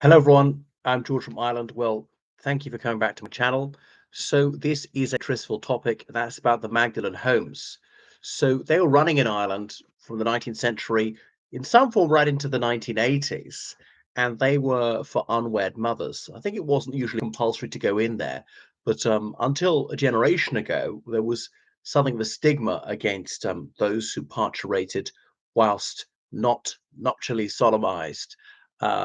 Hello, everyone. I'm George from Ireland. Well, thank you for coming back to my channel. So, this is a tristful topic that's about the Magdalen homes. So, they were running in Ireland from the 19th century in some form right into the 1980s, and they were for unwed mothers. I think it wasn't usually compulsory to go in there, but until a generation ago, there was something of a stigma against those who parturited whilst not nuptially solemnized.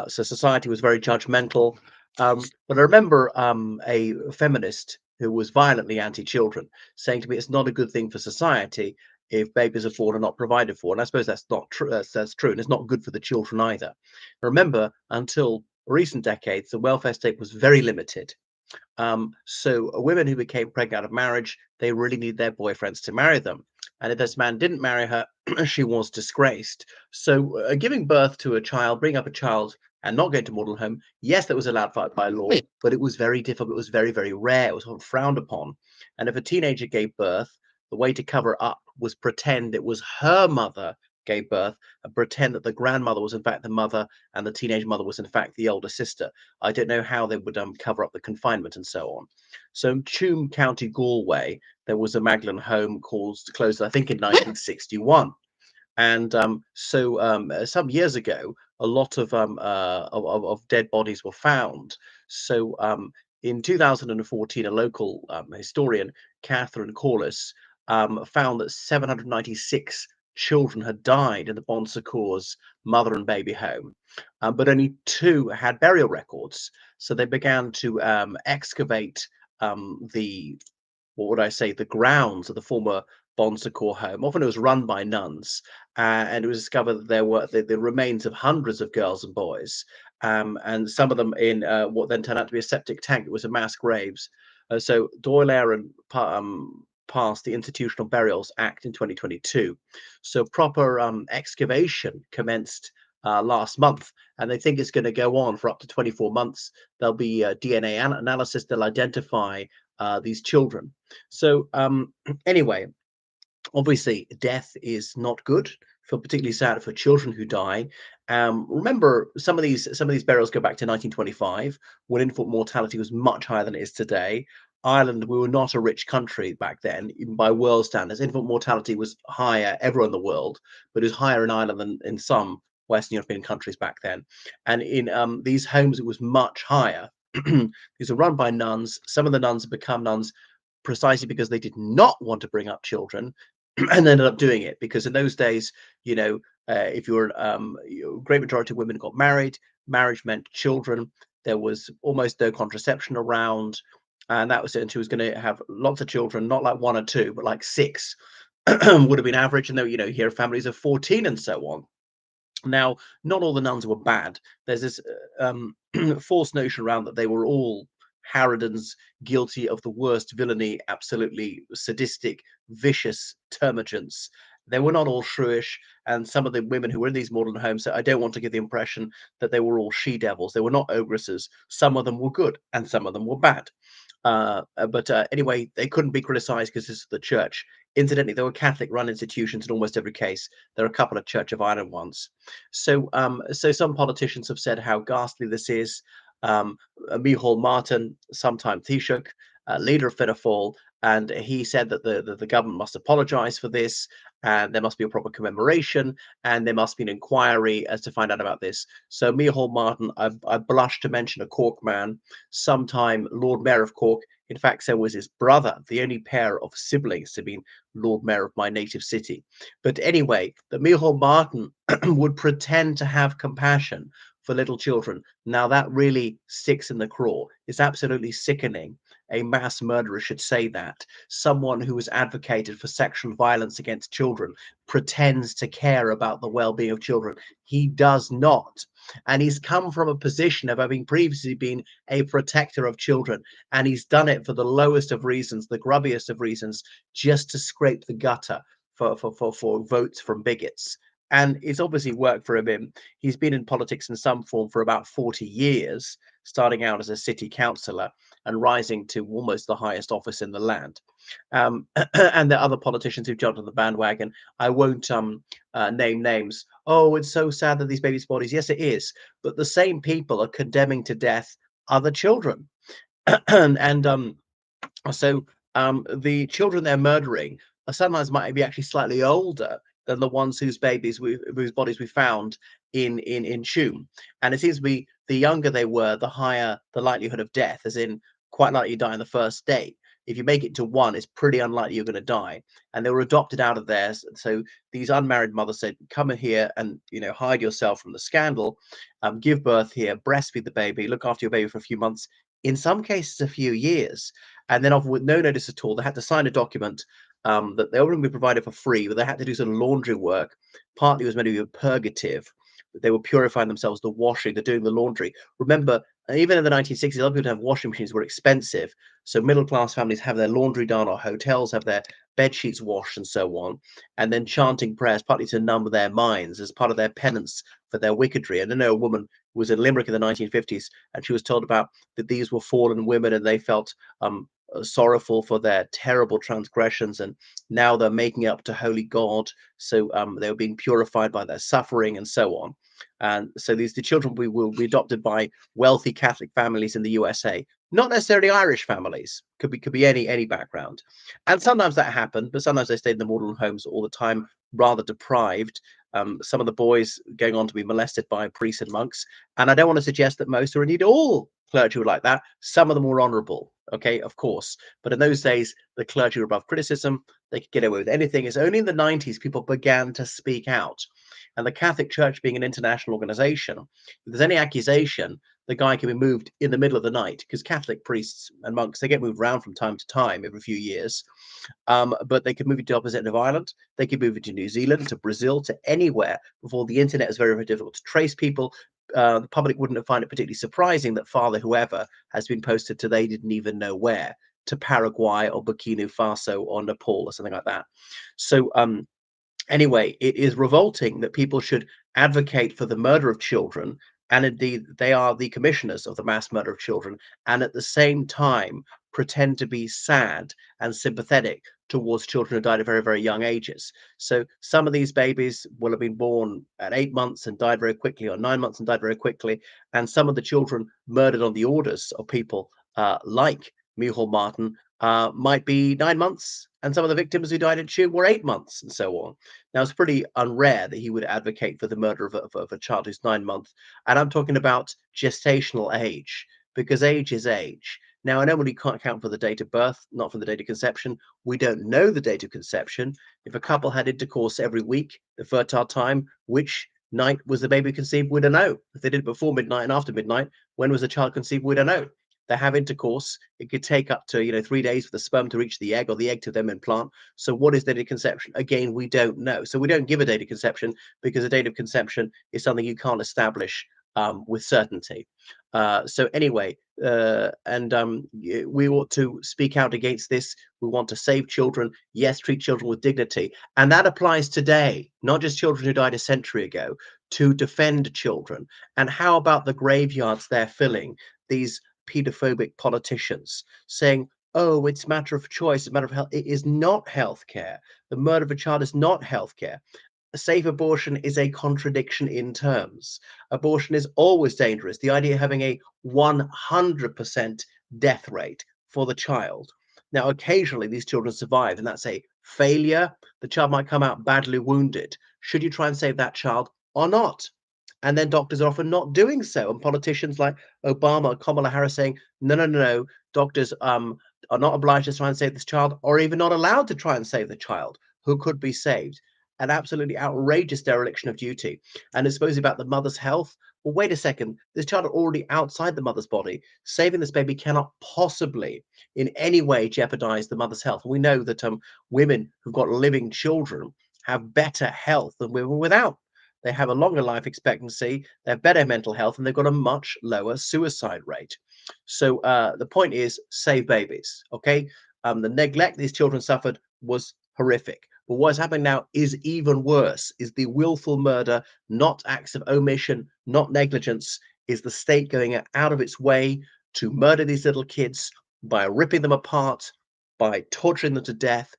So society was very judgmental. But I remember a feminist who was violently anti-children saying to me, "It's not a good thing for society if babies are born and not provided for." And I suppose that's not true. That's true, and it's not good for the children either. Remember, until recent decades, the welfare state was very limited. So women who became pregnant out of marriage, they really need their boyfriends to marry them. And if this man didn't marry her, she was disgraced. So giving birth to a child, bringing up a child and not going to model home, yes, that was allowed by law, but it was very difficult. It was very, very rare. It was sort of frowned upon. And if a teenager gave birth, the way to cover up was pretend it was her mother gave birth and pretend that the grandmother was in fact the mother and the teenage mother was in fact the older sister. I don't know how they would cover up the confinement and so on. So in Tuam, County Galway, there was a Magdalen home closed, I think, in 1961. And some years ago, a lot of dead bodies were found. So in 2014, a local historian, Catherine Corliss, found that 796 children had died in the Bon Secours mother and baby home, but only two had burial records. So they began to excavate the what would I say, the grounds of the former Bon Secours home. Often it was run by nuns, and it was discovered that there were the remains of hundreds of girls and boys, and some of them in what then turned out to be a septic tank. It was a mass graves. So Doyle Aaron passed the Institutional Burials Act in 2022. So proper excavation commenced last month, and they think it's going to go on for up to 24 months. There'll be DNA analysis. They'll identify these children. So anyway, obviously death is not good, for particularly sad for children who die. Remember, some of these burials go back to 1925, when infant mortality was much higher than it is today. Ireland, we were not a rich country back then, even by world standards. Infant mortality was higher everywhere in the world, but it was higher in Ireland than in some Western European countries back then. And in these homes, it was much higher. These are run by nuns. Some of the nuns have become nuns precisely because they did not want to bring up children and ended up doing it, because in those days, if you were great majority of women got married. Marriage meant children. There was almost no contraception around, and that was it. And she was going to have lots of children, not like one or two, but like six would have been average. And though you hear families of 14 and so on. Now, not all the nuns were bad. There's this false notion around that they were all harridans, guilty of the worst villainy, absolutely sadistic, vicious termagants. They were not all shrewish, and some of the women who were in these modern homes, so I don't want to give the impression that they were all she-devils. They were not ogresses. Some of them were good, and some of them were bad. But anyway, they couldn't be criticized because this is the church. Incidentally, there were Catholic-run institutions in almost every case. There are a couple of Church of Ireland ones. So some politicians have said how ghastly this is. Micheál Martin, sometime Taoiseach, leader of Fianna Fáil, and he said that the government must apologise for this, and there must be a proper commemoration, and there must be an inquiry as to find out about this. So Micheál Martin, I blush to mention a Cork man, sometime Lord Mayor of Cork. In fact, so was his brother, the only pair of siblings to be Lord Mayor of my native city. But anyway, that Micheál Martin would pretend to have compassion for little children. Now that really sticks in the craw. It's absolutely sickening. A mass murderer should say that. Someone who has advocated for sexual violence against children pretends to care about the well-being of children. He does not. And he's come from a position of having previously been a protector of children. And he's done it for the lowest of reasons, the grubbiest of reasons, just to scrape the gutter for votes from bigots. And it's obviously worked for him. He's been in politics in some form for about 40 years, starting out as a city councillor. and rising to almost the highest office in the land. And there are other politicians who've jumped on the bandwagon. I won't name names. Oh, it's so sad that these babies' bodies. Yes, it is. But the same people are condemning to death other children. And the children they're murdering sometimes might be actually slightly older than the ones whose bodies we found in Tuam. And it seems to be the younger they were, the higher the likelihood of death, as in quite likely you die on the first day. If you make it to one, it's pretty unlikely you're going to die. And they were adopted out of there. So these unmarried mothers said, "Come in here and hide yourself from the scandal, give birth here, breastfeed the baby, look after your baby for a few months, in some cases a few years." And then often with no notice at all, they had to sign a document that they were going to be provided for free, but they had to do some laundry work. Partly it was meant to be a purgative. They were purifying themselves, the washing, they're doing the laundry. Remember, even in the 1960s, a lot of people to have washing machines were expensive. So middle class families have their laundry done, or hotels have their bed sheets washed, and so on. And then chanting prayers, partly to numb their minds as part of their penance for their wickedry. And I know a woman who was in Limerick in the 1950s, and she was told about that these were fallen women, and they felt sorrowful for their terrible transgressions, and now they're making up to holy God. So they were being purified by their suffering, and so on. And so the children we will be adopted by wealthy Catholic families in the USA, not necessarily Irish families. Could be any background. And sometimes that happened, but sometimes they stayed in the modern homes all the time, rather deprived. Some of the boys going on to be molested by priests and monks. And I don't want to suggest that most or indeed all clergy were like that. Some of them were honorable, okay, of course. But in those days, the clergy were above criticism. They could get away with anything. It's only in the 90s people began to speak out. And the Catholic Church being an international organization, if there's any accusation, the guy can be moved in the middle of the night, because Catholic priests and monks, they get moved around from time to time every few years. But they could move it to the opposite end of Ireland. They could move it to New Zealand, to Brazil, to anywhere. Before the internet is very, very difficult to trace people. The public wouldn't find it particularly surprising that Father whoever has been posted to they didn't even know where, to Paraguay or Burkina Faso or Nepal or something like that. So anyway, it is revolting that people should advocate for the murder of children, and indeed they are the commissioners of the mass murder of children, and at the same time pretend to be sad and sympathetic towards children who died at very, very young ages. So some of these babies will have been born at 8 months and died very quickly, or 9 months and died very quickly. And some of the children murdered on the orders of people like Micheál Martin might be 9 months, and some of the victims who died in Tuam were 8 months, and so on. Now, it's pretty unrare that he would advocate for the murder of a child who's 9 months, and I'm talking about gestational age, because age is age. Now, I know we can't account for the date of birth, not for the date of conception. We don't know the date of conception. If a couple had intercourse every week, the fertile time, which night was the baby conceived? We don't know. If they did it before midnight and after midnight, when was the child conceived? We don't know. They have intercourse. It could take up to 3 days for the sperm to reach the egg, or the egg to then implant. So what is date of conception? Again, we don't know. So we don't give a date of conception, because a date of conception is something you can't establish with certainty. So anyway, we ought to speak out against this. We want to save children. Yes, treat children with dignity. And that applies today, not just children who died a century ago, to defend children. And how about the graveyards they're filling? These pedophobic politicians saying, "Oh, it's a matter of choice, it's a matter of health." It is not healthcare. The murder of a child is not healthcare. A safe abortion is a contradiction in terms. Abortion is always dangerous. The idea of having a 100% death rate for the child. Now, occasionally these children survive, and that's a failure. The child might come out badly wounded. Should you try and save that child or not? And then doctors are often not doing so. And politicians like Obama or Kamala Harris saying, no, no, no, no, doctors are not obliged to try and save this child, or even not allowed to try and save the child who could be saved. An absolutely outrageous dereliction of duty. And it's supposed about the mother's health. Well, wait a second. This child are already outside the mother's body. Saving this baby cannot possibly in any way jeopardize the mother's health. We know that women who've got living children have better health than women without. They have a longer life expectancy, they have better mental health, and they've got a much lower suicide rate. So the point is, save babies, okay? The neglect these children suffered was horrific. But what's happening now is even worse, is the willful murder, not acts of omission, not negligence, is the state going out of its way to murder these little kids by ripping them apart, by torturing them to death,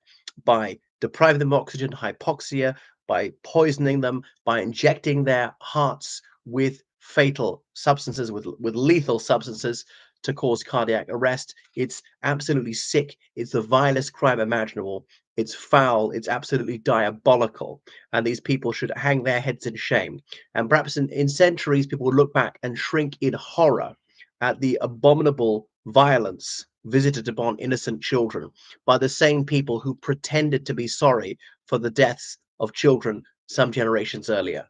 by depriving them of oxygen, hypoxia, by poisoning them, by injecting their hearts with fatal substances, with lethal substances to cause cardiac arrest. It's absolutely sick. It's the vilest crime imaginable. It's foul. It's absolutely diabolical. And these people should hang their heads in shame. And perhaps in centuries, people will look back and shrink in horror at the abominable violence visited upon innocent children by the same people who pretended to be sorry for the deaths of children some generations earlier.